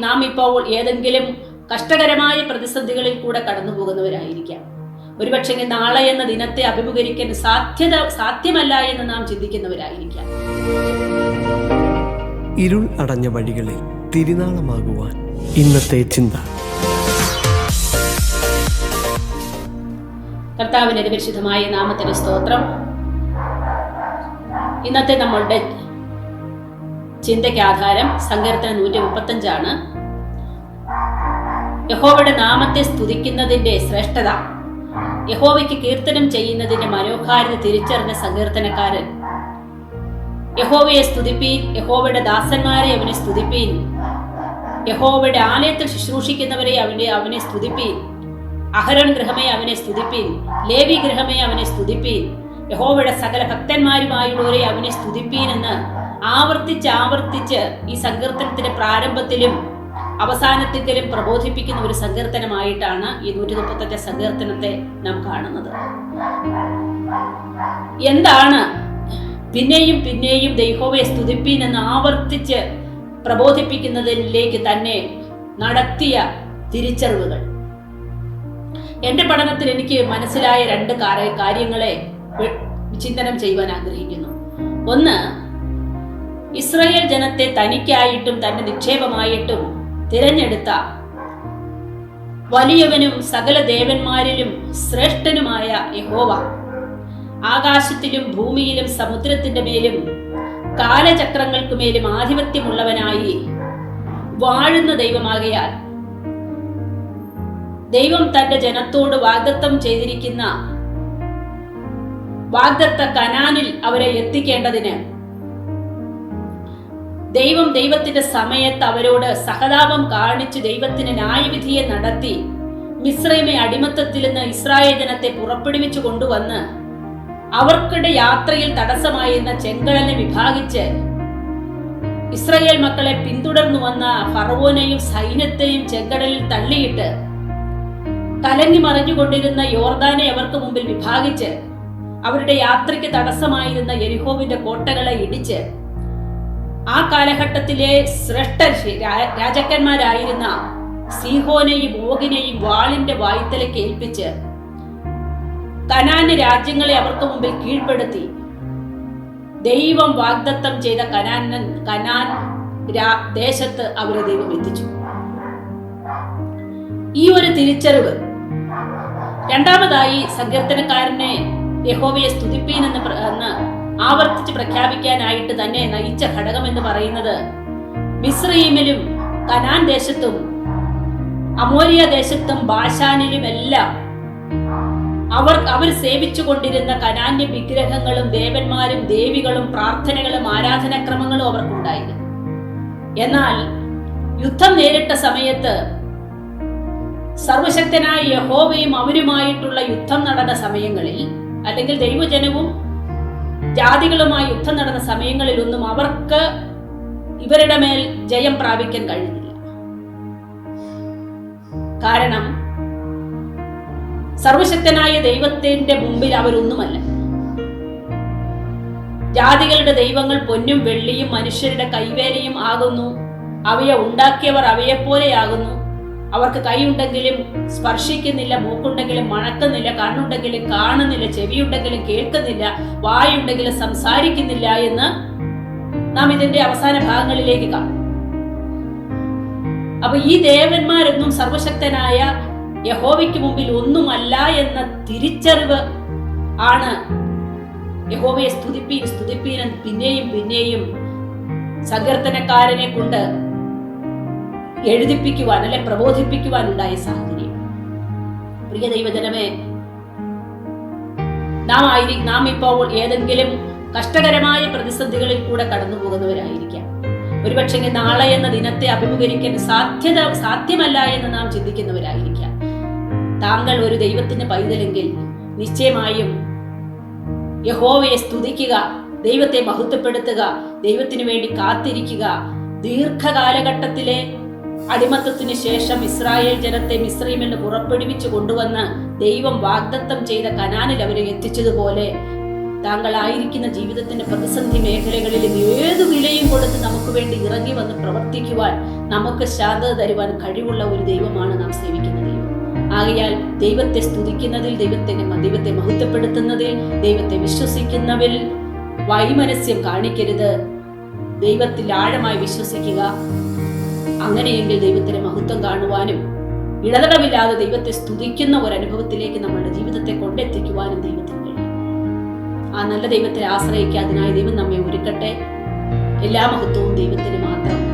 നാം ഇപ്പോൾ ഏതെങ്കിലും കഷ്ടകരമായ പ്രതിസന്ധികളിൽ കൂടെ കടന്നു പോകുന്നവരായിരിക്കാം. ഒരുപക്ഷെ നാളെ എന്ന ദിനത്തെ അഭിമുഖീകരിക്കാൻ സാധ്യമല്ല എന്ന് നാം ചിന്തിക്കുന്നവരായിരിക്കാം. ഇരുൾ അടഞ്ഞ വഴികളിൽ തിരുനാളമാകുവാൻ ഇന്നത്തെ ചിന്ത. കർത്താവിന്റെ പരിശുദ്ധമായ നാമത്തിന് സ്തോത്രം. ഇന്നത്തെ നമ്മളുടെ ചിന്തയ്ക്ക് ആധാരം സങ്കീർത്തനം 135 യഹോവയുടെ നാമത്തെ സ്തുതിക്കുന്നതിന്റെ ശ്രേഷ്ഠത, യഹോവയ്ക്ക് കീർത്തനം ചെയ്യുന്നതിന്റെ മനോഹാരിത തിരിച്ചറിഞ്ഞ സങ്കീർത്തനക്കാരൻ യഹോവയെ സ്തുതിപ്പീൻ, യഹോവയുടെ ദാസന്മാരെ അവനെ സ്തുതിപ്പീൻ, യഹോവയുടെ ആലയത്തിൽ ശുശ്രൂഷിക്കുന്നവരെ അവനെ സ്തുതിപ്പീൻ, അഹരോൻ ഗൃഹമേ അവനെ സ്തുതിപ്പീൻ, ലേവി ഗൃഹമേ അവനെ സ്തുതിപ്പീൻ, യഹോവയുടെ സകല ഭക്തന്മാരുമായുള്ളവരെ അവനെ സ്തുതിപ്പീൻ എന്ന് ആവർത്തിച്ച് ഈ സങ്കീർത്തനത്തിന്റെ പ്രാരംഭത്തിലും അവസാനത്തിലും പ്രബോധിപ്പിക്കുന്ന ഒരു സങ്കീർത്തനമായിട്ടാണ് ഈ 135 സങ്കീർത്തനത്തെ നാം കാണുന്നത്. എന്താണ് പിന്നെയും പിന്നെയും യഹോവയെ സ്തുതിപ്പീൻ എന്ന് ആവർത്തിച്ച് പ്രബോധിപ്പിക്കുന്നതിലേക്ക് തന്നെ നടത്തിയ തിരിച്ചറിവുകൾ? എന്റെ പഠനത്തിൽ എനിക്ക് മനസ്സിലായ 2 കാര്യങ്ങളെ വിചിന്തനം ചെയ്യുവാൻ ആഗ്രഹിക്കുന്നു. ഒന്ന്, ഇസ്രായേൽ ജനത്തെ തനിക്കായിട്ടും തന്റെ നിക്ഷേപമായിട്ടും തിരഞ്ഞെടുത്ത വലിയവനും സകല ദേവന്മാരിലും ശ്രേഷ്ഠനുമായ യഹോവ ആകാശത്തിലും ഭൂമിയിലും സമുദ്രത്തിന്റെ മേലും കാലചക്രങ്ങൾക്കുമേലും ആധിപത്യമുള്ളവനായി വാഴുന്ന ദൈവമാകയാൽ ദൈവം തന്റെ ജനത്തോട് വാഗ്ദത്തം ചെയ്തിരിക്കുന്ന വാഗ്ദത്ത കനാനിൽ അവരെ എത്തിക്കേണ്ടതിന് ദൈവത്തിന്റെ സമയത്ത് അവരോട് സഹതാപം കാണിച്ച് ദൈവത്തിന് ന്യായവിധിയെ നടത്തി മിസ്രൈമെ അടിമത്തത്തിൽ നിന്ന് ഇസ്രായേൽ ജനത്തെ പുറപ്പെടുവിച്ചു കൊണ്ടുവന്ന് അവർക്കിടെ യാത്രയിൽ തടസ്സമായിരുന്ന ചെങ്കടലിനെ വിഭാഗിച്ച് ഇസ്രായേൽ മക്കളെ പിന്തുടർന്നു വന്ന ഫറവോനെയും സൈന്യത്തെയും ചെങ്കടലിൽ തള്ളിയിട്ട് കലങ്ങി മറിഞ്ഞുകൊണ്ടിരുന്ന യോർദാനെ അവർക്ക് മുമ്പിൽ വിഭാഗിച്ച് അവരുടെ യാത്രയ്ക്ക് തടസ്സമായിരുന്ന യെരിഹോവിന്റെ കോട്ടകളെ ഇടിച്ച് ആ കാലഘട്ടത്തിലെ ശ്രേഷ്ഠ രാജാക്കന്മാരായിരുന്ന സീഹോനെയും ഓഗിനെയും വാളിന്റെ വായ്ത്തലയ്ക്ക് ഏൽപ്പിച്ച് കനാന് രാജ്യങ്ങളെ അവർക്ക് മുമ്പിൽ കീഴ്പ്പെടുത്തി ദൈവം വാഗ്ദത്തം ചെയ്ത കനാൻ ദേശത്ത് അവരെ ദൈവം എത്തിച്ചു. ഈ ഒരു തിരിച്ചറിവ്. രണ്ടാമതായി, സങ്കീർത്തനക്കാരനെ യഹോവയെ സ്തുതിപ്പീൻ എന്ന് ആവർത്തിച്ച് പ്രഖ്യാപിക്കാനായിട്ട് തന്നെ നയിച്ച ഘടകം എന്ന് പറയുന്നത് മിസ്രയീമിലും കനാൻ ദേശത്തും അമോരിയ ദേശത്തും ബാശാനിലും എല്ലാം അവർ സേവിച്ചു കൊണ്ടിരുന്ന കനാന്യ വിഗ്രഹങ്ങളും ദേവന്മാരും ദേവികളും പ്രാർത്ഥനകളും ആരാധനാക്രമങ്ങളും അവർക്കുണ്ടായിരുന്നു. എന്നാൽ യുദ്ധം നേരിട്ട സമയത്ത് സർവശക്തനായ യഹോവയും അവരുമായിട്ടുള്ള യുദ്ധം നടന്ന സമയങ്ങളിൽ, അല്ലെങ്കിൽ ദൈവജനവും ജാതികളുമായി യുദ്ധം നടന്ന സമയങ്ങളിലൊന്നും അവർക്ക് ഇവരുടെ മേൽ ജയം പ്രാപിക്കാൻ കഴിഞ്ഞില്ല. കാരണം സർവശക്തനായ ദൈവത്തിന്റെ മുമ്പിൽ അവരൊന്നുമല്ല. ജാതികളുടെ ദൈവങ്ങൾ പൊന്നും വെള്ളിയും മനുഷ്യരുടെ കൈവേലയും ആകുന്നു. അവയെ ഉണ്ടാക്കിയവർ അവയെപ്പോലെയാകുന്നു. അവർക്ക് കൈയുണ്ടെങ്കിലും സ്പർശിക്കുന്നില്ല, മൂക്കുണ്ടെങ്കിലും മണക്കുന്നില്ല, കണ്ണുണ്ടെങ്കിലും കാണുന്നില്ല, ചെവിയുണ്ടെങ്കിലും കേൾക്കുന്നില്ല, വായുണ്ടെങ്കിലും സംസാരിക്കുന്നില്ല എന്ന് നാം ഇതിന്റെ അവസാന ഭാഗങ്ങളിലേക്ക് കാണും. അപ്പൊ ഈ ദേവന്മാരൊന്നും സർവശക്തനായ യഹോവയ്ക്ക് മുമ്പിൽ ഒന്നുമല്ല എന്ന തിരിച്ചറിവ് ആണ് യഹോവയെ സ്തുതിപ്പീൻ പിന്നെയും പിന്നെയും സങ്കീർത്തനക്കാരനെ കൊണ്ട് എഴുതിപ്പിക്കുവാൻ, അല്ലെ പ്രബോധിപ്പിക്കുവാൻ ഉണ്ടായ സാഹചര്യം. പ്രിയ ദൈവജനമേ, നാം ഇപ്പോൾ ഏതെങ്കിലും കഷ്ടകരമായ പ്രതിസന്ധികളിൽ കൂടെ കടന്നു പോകുന്നവരായിരിക്കാം. ഒരുപക്ഷെ നാളെ എന്ന ദിനത്തെ അഭിമുഖീകരിക്കാൻ സാധ്യമല്ല എന്ന് നാം ചിന്തിക്കുന്നവരായിരിക്കാം. താങ്കൾ ഒരു ദൈവത്തിന്റെ പൈതലെങ്കിൽ നിശ്ചയമായും യഹോവയെ സ്തുതിക്കുക, ദൈവത്തെ മഹത്വപ്പെടുത്തുക, ദൈവത്തിനു വേണ്ടി കാത്തിരിക്കുക. ദീർഘകാലഘട്ടത്തിലെ അടിമത്തത്തിന് ശേഷം ഇസ്രായേൽ ജനത്തെ മിസ്രയീമിൽ നിന്ന് പുറപ്പെടുവിച്ചു കൊണ്ടുവന്ന് ദൈവം വാഗ്ദത്തം ചെയ്ത കനാനിൽ അവരെ എത്തിച്ചതുപോലെ താങ്കളായിരിക്കുന്ന ജീവിതത്തിന്റെ പ്രതിസന്ധി മേഖലകളിലും ഏതു വിലയും കൊടുത്ത് നമുക്ക് വേണ്ടി ഇറങ്ങി വന്ന് പ്രവർത്തിക്കുവാൻ, നമുക്ക് ശാന്തത തരുവാൻ കഴിവുള്ള ഒരു ദൈവമാണ് നാം സേവിക്കുന്ന ദൈവം. ആകയാൽ ദൈവത്തെ സ്തുതിക്കുന്നതിൽ, ദൈവത്തെ മഹത്വപ്പെടുത്തുന്നതിൽ, ദൈവത്തെ വിശ്വസിക്കുന്നവരിൽ വൈമനസ്യം കാണിക്കരുത്. ദൈവത്തിൽ ആഴമായി വിശ്വസിക്കുക. അങ്ങനെയെങ്കിൽ ദൈവത്തിന്റെ മഹത്വം കാണുവാനും ഇടതടവില്ലാതെ ദൈവത്തെ സ്തുതിക്കുന്ന ഒരനുഭവത്തിലേക്ക് നമ്മളുടെ ജീവിതത്തെ കൊണ്ടെത്തിക്കുവാനും ദൈവത്തിന് കഴിയും. ആ നല്ല ദൈവത്തെ ആശ്രയിക്കുക. അതിനായി ദൈവം നമ്മെ ഒരുക്കട്ടെ. എല്ലാ മഹത്വവും ദൈവത്തിന് മാത്രം.